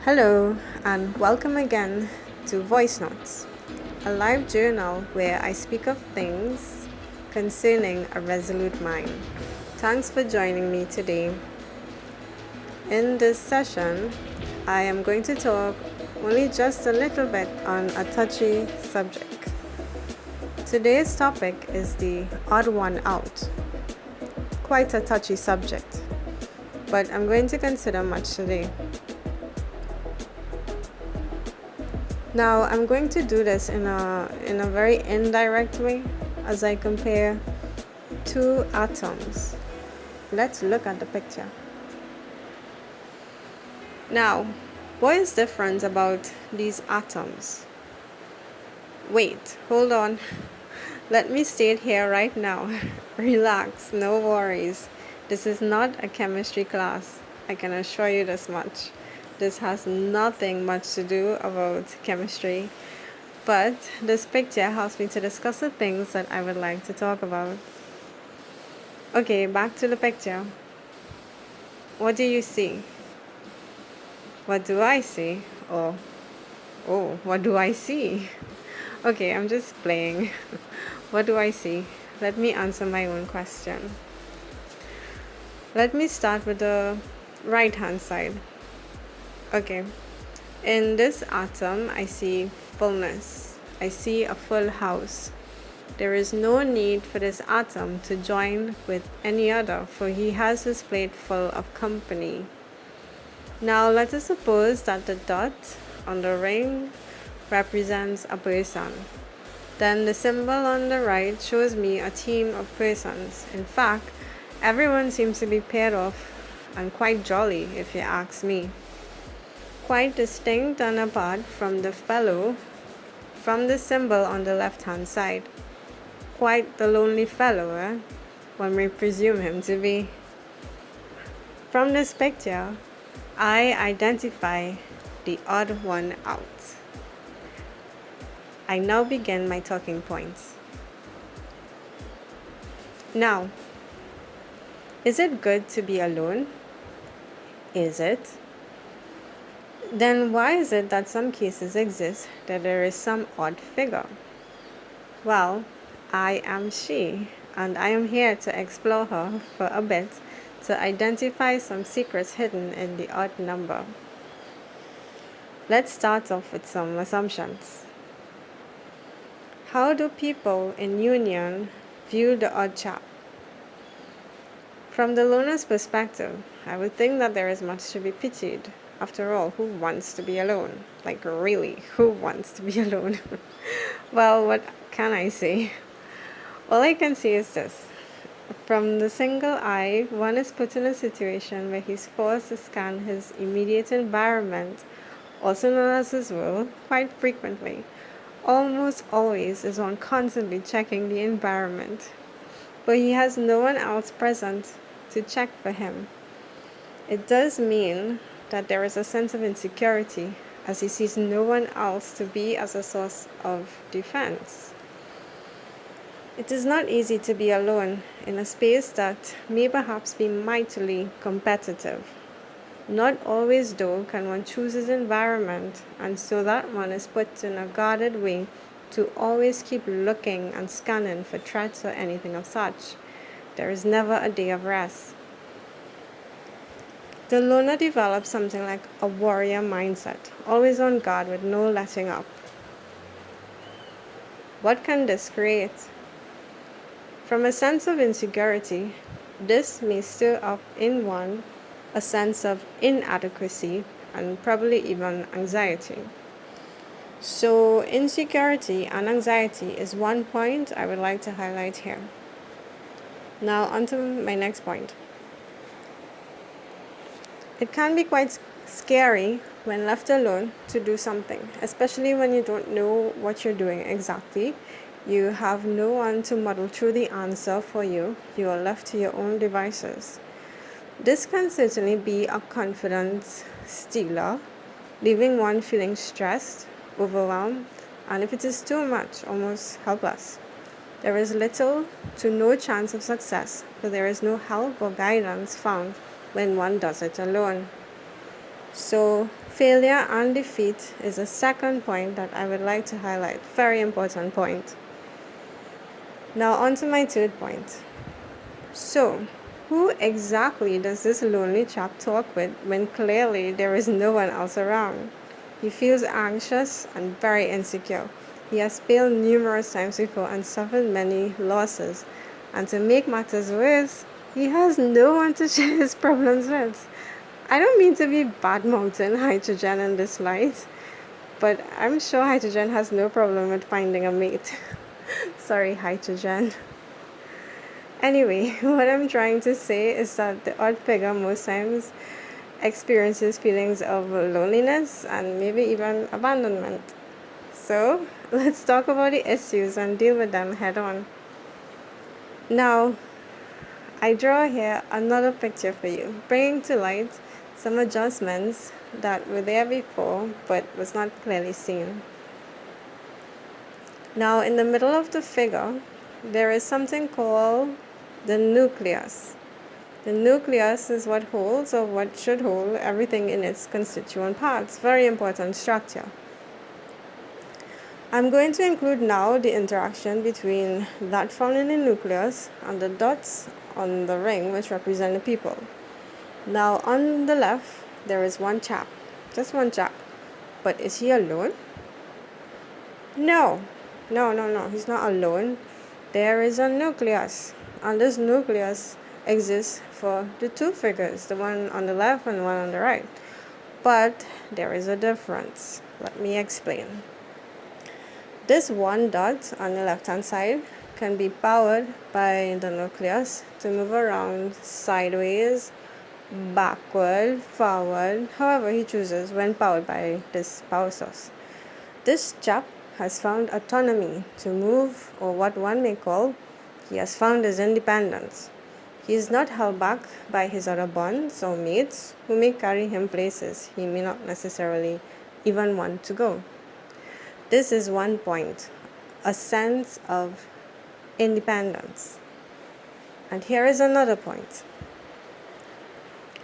Hello, and welcome again to Voice Notes, a live journal where I speak of things concerning a resolute mind. Thanks for joining me today. In this session, I am going to talk only just a little bit on a touchy subject. Today's topic is the odd one out. Quite a touchy subject, but I'm going to consider much today. Now, I'm going to do this in a very indirect way as I compare two atoms. Let's look at the picture. Now, what is different about these atoms? Wait, hold on. Let me state here right now. Relax, no worries. This is not a chemistry class. I can assure you this much. This has nothing much to do about chemistry. But this picture helps me to discuss the things that I would like to talk about. Okay, back to the picture. What do you see? What do I see? Oh, what do I see? Okay, I'm just playing. What do I see? Let me answer my own question. Let me start with the right hand side. Okay, in this atom, I see fullness. I see a full house. There is no need for this atom to join with any other, for he has his plate full of company. Now let us suppose that the dot on the ring represents a person. Then the symbol on the right shows me a team of persons. In fact, everyone seems to be paired off and quite jolly, if you ask me. Quite distinct and apart from the fellow from the symbol on the left hand side. Quite the lonely fellow, one may presume him to be. From this picture, I identify the odd one out. I now begin my talking points. Now, is it good to be alone? Is it? Then why is it that some cases exist that there is some odd figure? Well, I am she, and I am here to explore her for a bit to identify some secrets hidden in the odd number. Let's start off with some assumptions. How do people in union view the odd chap? From the loner's perspective, I would think that there is much to be pitied. After all, who wants to be alone? Like, really, who wants to be alone? Well, what can I say? All I can say is this. From the single eye, one is put in a situation where he's forced to scan his immediate environment, also known as his world, quite frequently. Almost always is one constantly checking the environment, but he has no one else present to check for him. It does mean that there is a sense of insecurity as he sees no one else to be as a source of defense. It is not easy to be alone in a space that may perhaps be mightily competitive. Not always, though, can one choose his environment, and so that one is put in a guarded way to always keep looking and scanning for threats or anything of such. There is never a day of rest. The loner develops something like a warrior mindset, always on guard with no letting up. What can this create? From a sense of insecurity, this may stir up in one a sense of inadequacy and probably even anxiety. So, insecurity and anxiety is one point I would like to highlight here. Now, on to my next point. It can be quite scary when left alone to do something, especially when you don't know what you're doing exactly. You have no one to muddle through the answer for you. You are left to your own devices. This can certainly be a confidence stealer, leaving one feeling stressed, overwhelmed, and if it is too much, almost helpless. There is little to no chance of success, for there is no help or guidance found when one does it alone. So, Failure and defeat is a second point that I would like to highlight. Very important point. Now on to my third point. So, who exactly does this lonely chap talk with when clearly there is no one else around? He feels anxious and very insecure. He has failed numerous times before and suffered many losses. And to make matters worse, he has no one to share his problems with. I don't mean to be bad-mouthing Hydrogen in this light, but I'm sure Hydrogen has no problem with finding a mate. Sorry, Hydrogen. Anyway, what I'm trying to say is that the odd figure most times experiences feelings of loneliness and maybe even abandonment. So, let's talk about the issues and deal with them head on. Now, I draw here another picture for you, bringing to light some adjustments that were there before but was not clearly seen. Now, in the middle of the figure, there is something called the nucleus. The nucleus is what holds, or what should hold, everything in its constituent parts. Very important structure. I'm going to include now the interaction between that found in the nucleus and the dots on the ring, which represent the people. Now, on the left, there is one chap. Just one chap. But is he alone? No. No. He's not alone. There is a nucleus. And this nucleus exists for the two figures, the one on the left and the one on the right. But there is a difference. Let me explain. This one dot on the left-hand side can be powered by the nucleus to move around sideways, backward, forward, however he chooses when powered by this power source. This chap has found autonomy to move, or what one may call, he has found his independence. He is not held back by his other bonds or mates who may carry him places he may not necessarily even want to go. This is one point, a sense of independence. And here is another point.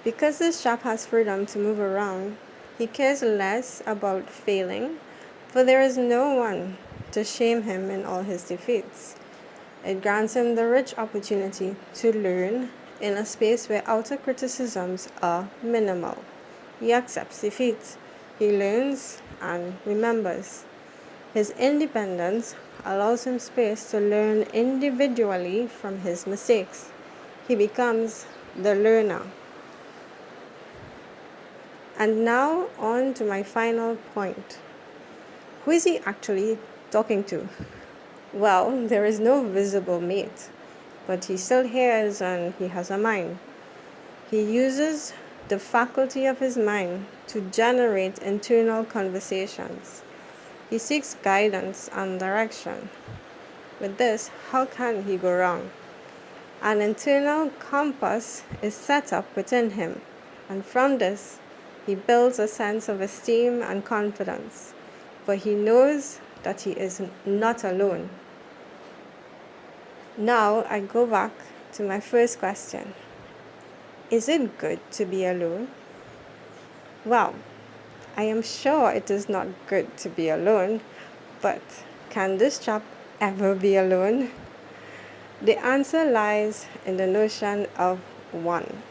Because this chap has freedom to move around, he cares less about failing, for there is no one to shame him in all his defeats. It grants him the rich opportunity to learn in a space where outer criticisms are minimal. He accepts defeat. He learns and remembers. His independence allows him space to learn individually from his mistakes. He becomes the learner. And now on to my final point. Who is he actually talking to? Well, there is no visible mate, but he still hears and he has a mind. He uses the faculty of his mind to generate internal conversations. He seeks guidance and direction. With this, how can he go wrong? An internal compass is set up within him, and from this, he builds a sense of esteem and confidence, for he knows that he is not alone. Now I go back to my first question. Is it good to be alone? Well, I am sure it is not good to be alone, but can this chap ever be alone? The answer lies in the notion of one.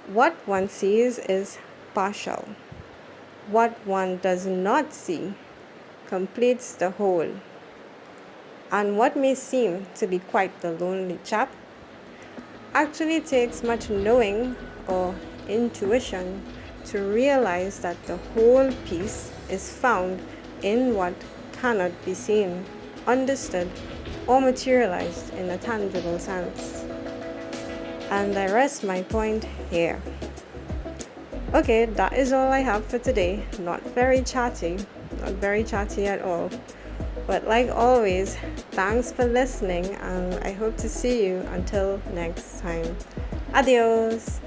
What one sees is partial. What one does not see completes the whole. And what may seem to be quite the lonely chap actually takes much knowing or intuition to realize that the whole piece is found in what cannot be seen, understood, or materialized in a tangible sense. And I rest my point here. Okay, that is all I have for today. Not very chatty at all. But like always, thanks for listening, and I hope to see you until next time. Adios!